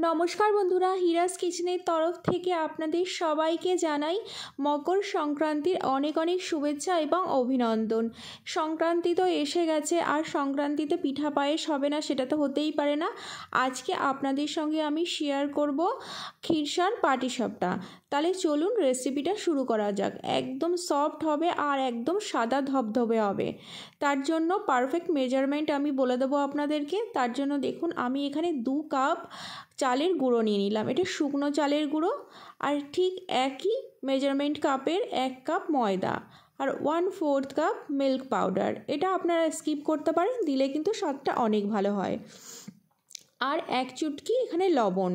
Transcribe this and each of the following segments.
নমস্কার বন্ধুরা, হিরাস কিচেনের তরফ থেকে আপনাদের সবাইকে জানাই মকর সংক্রান্তির অনেক অনেক শুভেচ্ছা এবং অভিনন্দন। সংক্রান্তি তো এসে গেছে, আর সংক্রান্তিতে পিঠা পায়েস হবে না সেটা তো হতেই পারে না। আজকে আপনাদের সঙ্গে আমি শেয়ার করব ক্ষীরসার পাটিসাপটা। তাহলে চলুন রেসিপিটা শুরু করা যাক। একদম সফট হবে আর একদম সাদা ধবধবে হবে। তার জন্য পারফেক্ট মেজারমেন্ট আমি বলে দেবো আপনাদেরকে। তার জন্য দেখুন, আমি এখানে 2 কাপ চালের গুঁড়ো নিয়ে নিলাম। এটা শুকনো চালের গুঁড়ো। আর ঠিক একই মেজারমেন্ট কাপের 1 কাপ ময়দা আর 1/4 কাপ মিল্ক পাউডার। এটা আপনারা স্কিপ করতে পারেন, দিলে কিন্তু স্বাদটা অনেক ভালো হয়। আর 1 চুটকি এখানে লবণ,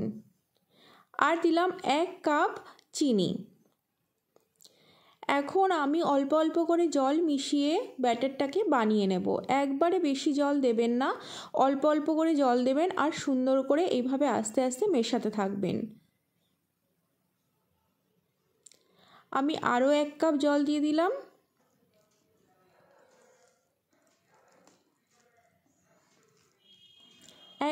আর দিলাম 1 কাপ চিনি। এখন আমি অল্প অল্প করে জল মিশিয়ে ব্যাটারটাকে বানিয়ে নেব। একবারে বেশি জল দেবেন না, অল্প অল্প করে জল দেবেন আর সুন্দর করে এইভাবে আস্তে আস্তে মেশাতে থাকবেন। আমি আরও 1 কাপ জল দিয়ে দিলাম।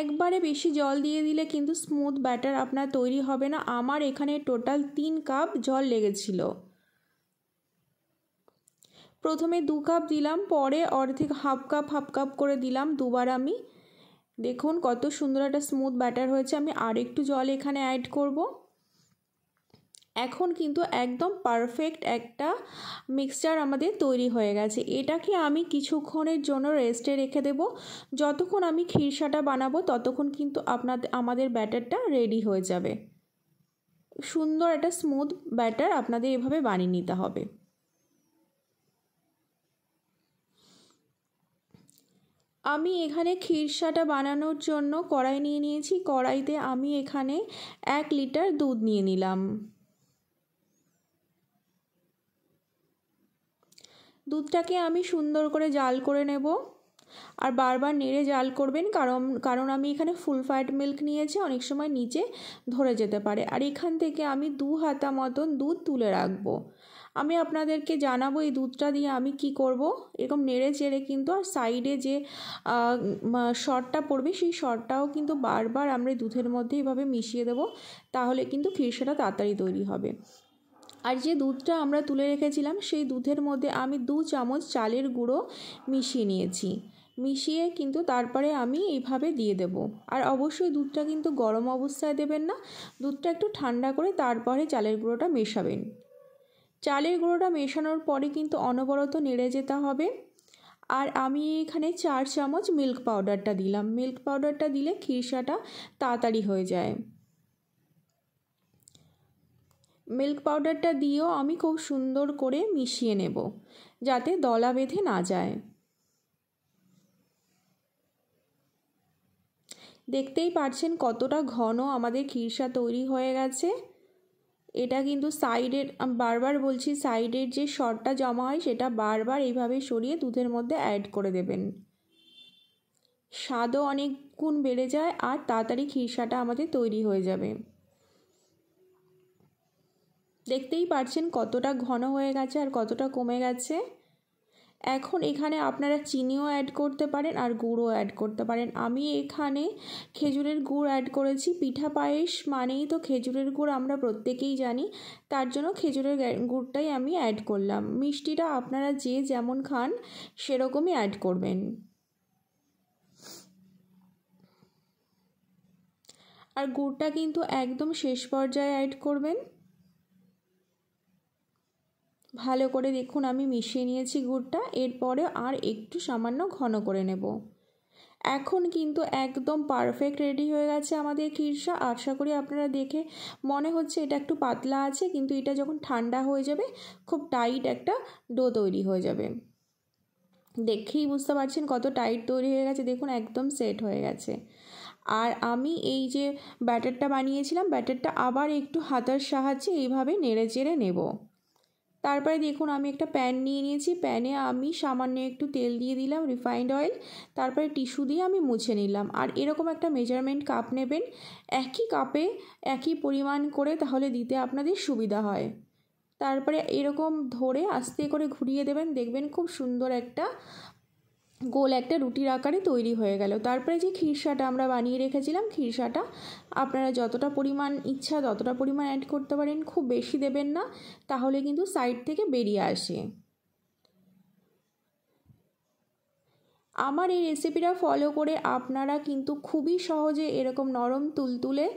একবারে বেশি জল দিয়ে দিলে কিন্তু স্মুথ ব্যাটার আপনার তৈরি হবে না। আমার এখানে টোটাল 3 কাপ জল লেগেছিল। প্রথমে 2 কাপ দিলাম, পরে অর্ধেক হাফ কাপ করে দিলাম দুবার আমি। দেখুন কত সুন্দর একটা স্মুথ ব্যাটার হয়েছে। আমি আর একটু জল এখানে অ্যাড করব। এখন কিন্তু একদম পারফেক্ট একটা মিক্সচার আমাদের তৈরি হয়ে গেছে। এটাকে আমি কিছুক্ষণের জন্য রেস্টে রেখে দেব। যতক্ষণ আমি ক্ষীরসাটা বানাবো ততক্ষণ কিন্তু আমাদের ব্যাটারটা রেডি হয়ে যাবে। সুন্দর একটা স্মুথ ব্যাটার আপনাদের এভাবে বানিয়ে নিতে হবে। আমি এখানে ক্ষীরসাটা বানানোর জন্য কড়াই নিয়ে নিয়েছি। কড়াইতে আমি এখানে 1 লিটার দুধ নিয়ে নিলাম। দুধটাকে আমি সুন্দর করে জাল করে নেব, আর বারবার নেড়ে জাল করবেন, কারণ আমি এখানে ফুল ফ্যাট মিল্ক নিয়েছি, অনেক সময় নিচে ধরে যেতে পারে। আর এখান থেকে আমি 2 হাতা মতন দুধ তুলে রাখবো। আমি আপনাদেরকে জানাবো এই দুধটা দিয়ে আমি কি করব। এরকম নেড়ে চেড়ে কিন্তু, আর সাইডে যে শর্টটা পড়বে সেই শর্টটাও কিন্তু বারবার আমরা দুধের মধ্যে এইভাবে মিশিয়ে দেবো, তাহলে কিন্তু ক্ষীরসাটা তাড়াতাড়ি তৈরি হবে। আর যে দুধটা আমরা তুলে রেখেছিলাম সেই দুধের মধ্যে আমি 2 চামচ চালের গুঁড়ো মিশিয়ে নিয়েছি। মিশিয়ে কিন্তু তারপরে আমি এইভাবে দিয়ে দেব। আর অবশ্যই দুধটা কিন্তু গরম অবস্থায় দেবেন না, দুধটা একটু ঠান্ডা করে তারপরে চালের গুঁড়োটা মেশাবেন। চালের গুঁড়োটা মেশানোর পরে কিন্তু অনবরত নেড়ে যেতে হবে। আর আমি এখানে 4 চামচ মিল্ক পাউডারটা দিলাম। মিল্ক পাউডারটা দিলে ক্ষীরসাটা তাড়াতাড়ি হয়ে যায়। মিল্ক পাউডারটা দিয়েও আমি খুব সুন্দর করে মিশিয়ে নেব, যাতে দলা বেঁধে না যায়। দেখতেই পাচ্ছেন কতটা ঘন আমাদের ক্ষীরসা তৈরি হয়ে গেছে। এটা কিন্তু সাইডের, আমি বারবার বলছি, সাইডের যে শর্টটা জমা হয় সেটা বারবার এইভাবে সরিয়ে দুধের মধ্যে অ্যাড করে দেবেন। স্বাদও অনেক গুণ বেড়ে যায় আর তাড়াতাড়ি ক্ষীরসাটা আমাদের তৈরি হয়ে যাবে। দেখতেই পাচ্ছেন কতটা ঘন হয়ে গেছে আর কতটা কমে গেছে। এখন এখানে আপনারা চিনিও অ্যাড করতে পারেন আর গুড়ও অ্যাড করতে পারেন। আমি এখানে খেজুরের গুড় অ্যাড করেছি। পিঠা পায়েস মানেই তো খেজুরের গুড়, আমরা প্রত্যেকেই জানি। তার জন্য খেজুরের গুড়টাই আমি অ্যাড করলাম। মিষ্টিটা আপনারা যে যেমন খান সেরকমই অ্যাড করবেন। আর গুড়টা কিন্তু একদম শেষ পর্যায়ে অ্যাড করবেন। ভালো করে দেখুন আমি মিশিয়ে নিয়েছি গুড়টা। এরপরে আর একটু সামান্য ঘন করে নেব। এখন কিন্তু একদম পারফেক্ট রেডি হয়ে গেছে আমাদের ক্ষীরসা। আশা করি আপনারা দেখে মনে হচ্ছে এটা একটু পাতলা আছে, কিন্তু এটা যখন ঠান্ডা হয়ে যাবে খুব টাইট একটা ডো তৈরি হয়ে যাবে। দেখেই বুঝতে পারছেন কত টাইট তৈরি হয়ে গেছে। দেখুন একদম সেট হয়ে গেছে। আর আমি এই যে ব্যাটারটা বানিয়েছিলাম, ব্যাটারটা আবার একটু হাতার সাহায্যে এইভাবে নেড়ে চেড়ে নেব। তারপরে দেখুন আমি একটা প্যান নিয়ে নিয়েছি। প্যানে আমি সামান্য একটু তেল দিয়ে দিলাম, রিফাইন্ড অয়েল। তারপরে টিস্যু দিয়ে আমি মুছে নিলাম। আর এরকম একটা মেজারমেন্ট কাপ নেবেন, একই কাপে একই পরিমাণ করে, তাহলে দিতে আপনাদের সুবিধা হয়। তারপরে এরকম ধরে আস্তে করে ঘুরিয়ে দেবেন, দেখবেন খুব সুন্দর একটা গোল একটা রুটির আকারে তৈরি হয়ে গেল। তারপরে যে খিরসাটা আমরা বানিয়ে রেখেছিলাম, খিরসাটা আপনারা যতটা পরিমাণ ইচ্ছা ততটা পরিমাণ অ্যাড করতে পারেন, খুব বেশি দেবেন না, তাহলে কিন্তু সাইড থেকে বেরিয়ে আসে। আমার এই রেসিপিটা ফলো করে আপনারা কিন্তু খুবই সহজে এরকম নরম তুলতুলে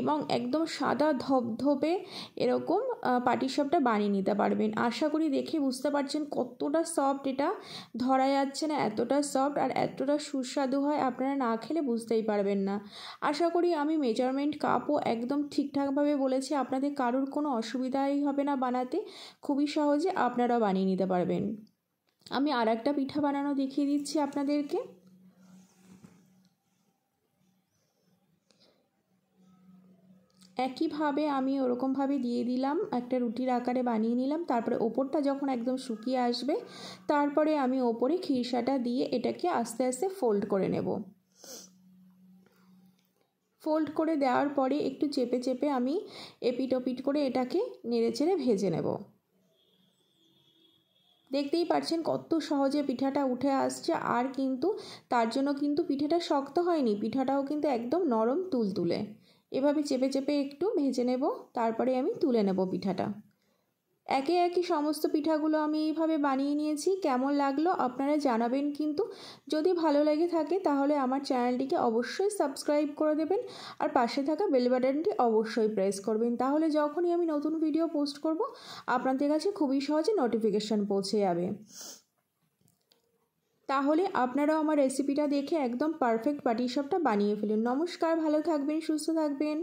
এবং একদম সাদা ধপধপে এরকম পাটিসাপটা বানিয়ে নিতে পারবেন। আশা করি দেখে বুঝতে পারছেন কতটা সফট, এটা ধরা যাচ্ছে না, এতটা সফট আর এতটা সুস্বাদু হয়, আপনারা না খেলে বুঝতেই পারবেন না। আশা করি আমি মেজারমেন্ট কাপও একদম ঠিকঠাকভাবে বলেছি, আপনাদের কারোর কোনো অসুবিধাই হবে না বানাতে, খুবই সহজে আপনারাও বানিয়ে নিতে পারবেন। আমি আর একটা পিঠা বানানো দেখিয়ে দিচ্ছি আপনাদেরকে। একইভাবে আমি ওরকমভাবে দিয়ে দিলাম, একটা রুটির আকারে বানিয়ে নিলাম। তারপরে ওপরটা যখন একদম শুকিয়ে আসবে, তারপরে আমি ওপরে খিরসাটা দিয়ে এটাকে আস্তে আস্তে ফোল্ড করে নেব। ফোল্ড করে দেওয়ার পরে একটু চেপে চেপে আমি এপিট ওপিট করে এটাকে নেড়েচেড়ে ভেজে নেব। দেখতেই পাচ্ছেন কত সহজে পিঠাটা উঠে আসছে, আর কিন্তু তার জন্য কিন্তু পিঠাটা শক্ত হয়নি, পিঠাটাও কিন্তু একদম নরম তুলতুলে। এভাবে চেপে চেপে একটু ভেজে নেব, তারপরে আমি তুলে নেব পিঠাটা। একে একে সমস্ত পিঠাগুলো আমি এইভাবে বানিয়ে নিয়েছি। কেমন লাগলো আপনারা জানাবেন কিন্তু। যদি ভালো লেগে থাকে তাহলে আমার চ্যানেলটিকে অবশ্যই সাবস্ক্রাইব করে দেবেন, আর পাশে থাকা বেল বাটনটি অবশ্যই প্রেস করবেন, তাহলে যখনই আমি নতুন ভিডিও পোস্ট করব আপনাদের কাছে খুবই সহজে নোটিফিকেশান পৌঁছে যাবে। তাহলে আপনারাও আমার রেসিপিটা দেখে একদম পারফেক্ট পাটিসাপটা বানিয়ে ফেলুন। নমস্কার, ভালো থাকবেন, সুস্থ থাকবেন।